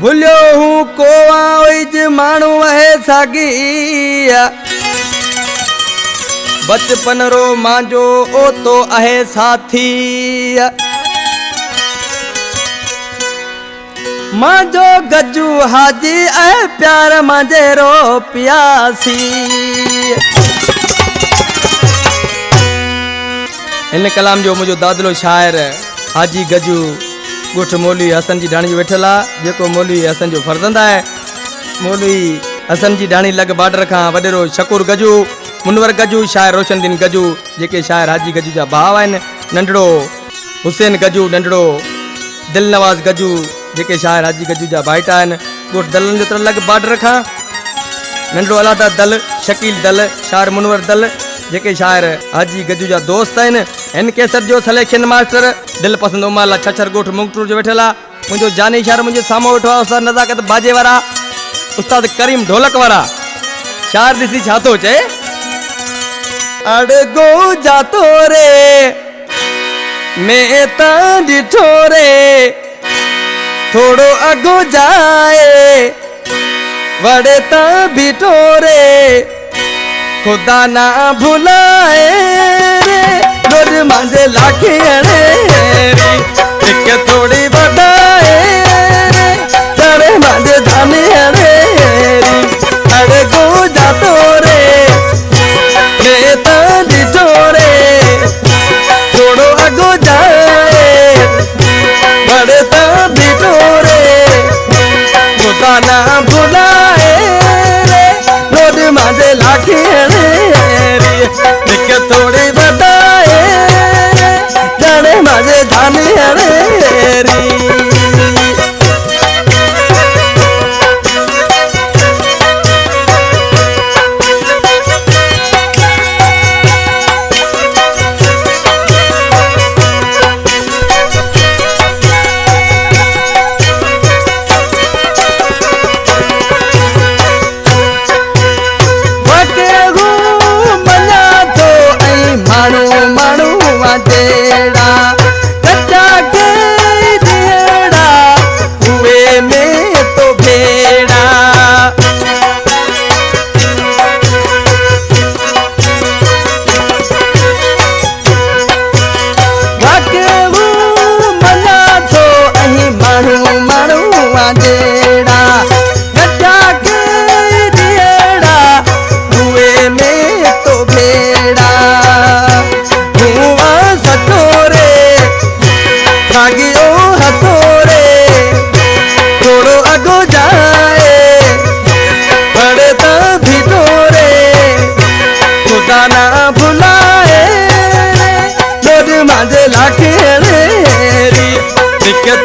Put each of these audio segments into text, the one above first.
भूलियो हूँ कोवा ओइज माण्हू है सागी बचपन रो मांजो ओ तो आहे साथी मांजो गजू हाजी ऐ प्यार मांजे रो प्यासी इन कलाम जो मुझो दादलो शायर हाजी गजू गोठ मौलवी हसन जी ढाणी वेठल आहे जेको मौलवी हसन जो फर्जंद आहे मौलवी हसन जी ढाणी लग बॉर्डर खां वडेरो शकूर गजू मुनवर गजू शायर रोशनदीन गजू जेके शायर हाजी गजू जा भाउ आहिनि नंढड़ो हुसैन गजू नंढड़ो दिलनवाज़ गजू जेके शायर हाजी गजू जा भाइटा आहिनि गोठ दलनि जो तरह लग बॉर्डर खां नंढड़ो अलादा दल शकील दल शायर मुनवर दल जेके शायर हाजी गजू जा दोस्त आहिनि इन केसर जो सिलेक्शन मास्टर दिल पसंद उमाला छछर गोठ मुंगटूर जो वेठल आहे मुंहिंजो जानी शायर मुंहिंजे साम्हूं वेठो आहे उस्ताद नज़ाकत बाजे वारा उस्ताद करीम ढोलक वारा शायर ॾिसी छा थो चए अड़गो जातो रे मैं ता ॾिठो रे थोड़ो अगो जाए वड़े ता बीठो रे खुदा ना भुलाए रे रोज मांझे लाखे अड़ेरी एक थोड़ी बढ़ाए रे तेरे मांझे धाने अड़ेरी अड़गो जातो रे मैं ता ॾिठो रे थोड़ो अगो जाए बड़े ता बीठो रे खुदा ना भुलाए रे रोज मांझे लाखे अड़ेरी एक थोड़ी बढ़ाए जाने मांझे धाने अड़ेरी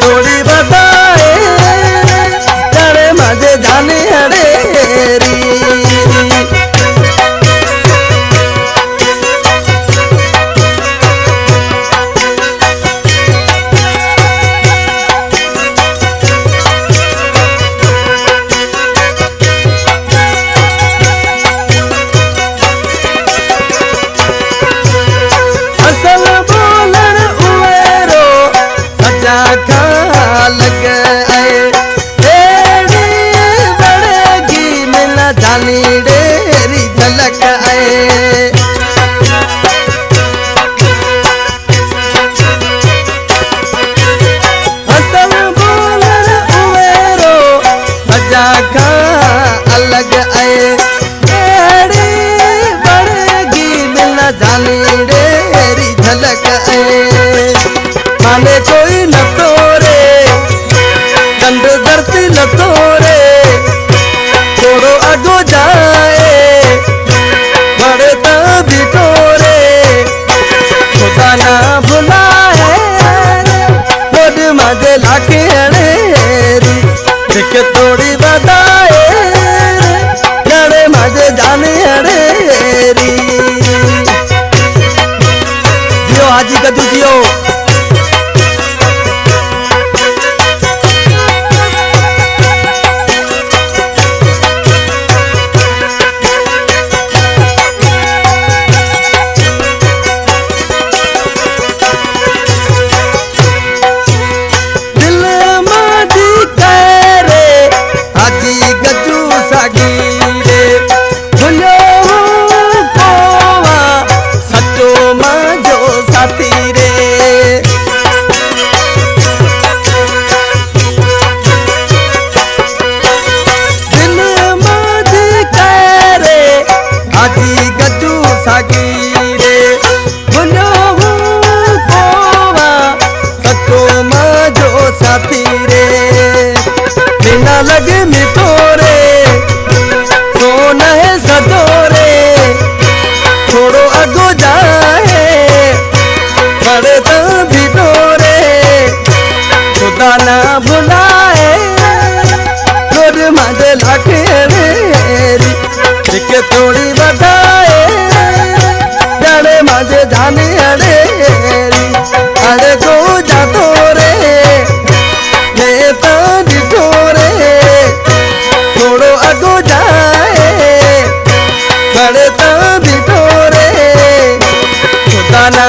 थोड़ी बताए जाने मांझे जाने अड़ेरी अलग आए बड़ेगी मिलना जाने डेरी झलक आए माने कोई न तोरे चंद धरती न तोरे थोड़ो अगो जाए बड़े तभी तोरे खुदा ना भुलाए रोड मांझे लाके अड़ेरी थोड़ी बताए जाने मांझे जाने अड़ेरी जियो हाजी गजू जियो दिल मादी करे बड़े तो भिटोरे खुदा ना भुलाए गोर मांझे लाखे मेरी एक थोड़ी बताए जाने मांझे जाने अड़ेरी अरे को जातो रे मैं तो भिटोरे थोड़ो अगो जाए बड़े तो भिटोरे खुदा ना